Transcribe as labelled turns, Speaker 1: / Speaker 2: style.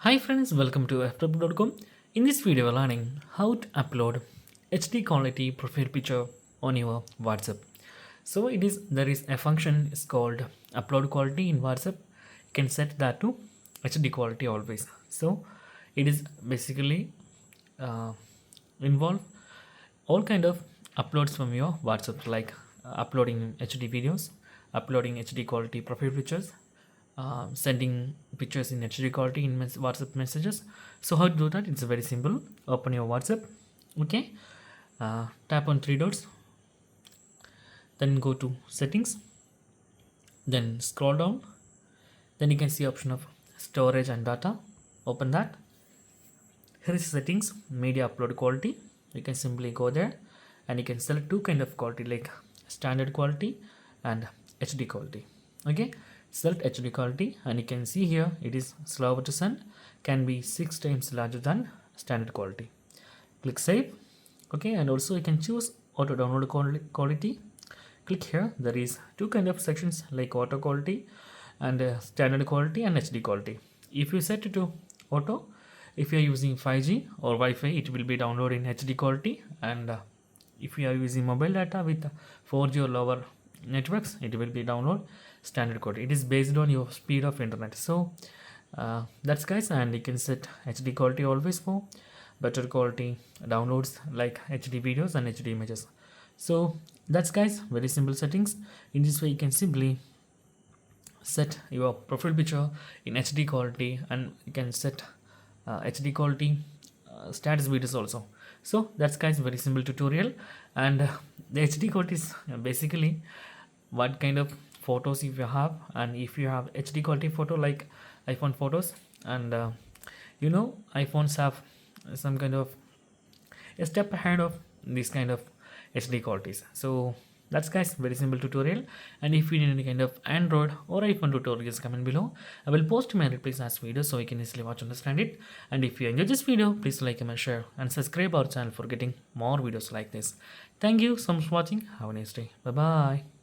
Speaker 1: Hi friends, welcome to Ftopreview.com. In this video, we're learning how to upload HD quality profile picture on your WhatsApp. So there is a function is called upload quality in WhatsApp. You can set that to HD quality always. So it is basically uh, involve all kind of uploads from your WhatsApp, like uploading HD videos, uploading HD quality profile pictures, sending pictures in HD quality in WhatsApp messages. So how to do that? It's very simple. Open your WhatsApp. Okay, tap on three dots, then go to settings, then scroll down, then you can see option of storage and data. Open that. Here is settings, media upload quality. You can simply go there and you can select two kind of quality, like standard quality and HD quality. Okay, select HD quality and you can see here it is slower to send, can be 6 times larger than standard quality. Click save. Okay, and also you can choose auto download quality. Click here. There is two kind of sections, like auto quality and standard quality and HD quality. If you set it to auto, if you are using 5G or Wi-Fi, it will be downloaded in HD quality, and if you are using mobile data with 4G or lower networks, it will be download standard quality. It is based on your speed of internet. So that's guys, and you can set HD quality always for better quality downloads like HD videos and HD images. So that's guys, very simple settings. In this way you can simply set your profile picture in HD quality, and you can set HD quality status videos also. So that's guys, very simple tutorial. And the HD quality is basically what kind of photos if you have, and if you have HD quality photo like iPhone photos, and iPhones have some kind of a step ahead of this kind of HD qualities. So that's guys, very simple tutorial. And if you need any kind of Android or iPhone tutorials, comment below. I will post my replies as videos so you can easily watch and understand it. And if you enjoyed this video, please like, comment, share and subscribe our channel for getting more videos like this. Thank you so much for watching. Have a nice day. Bye bye.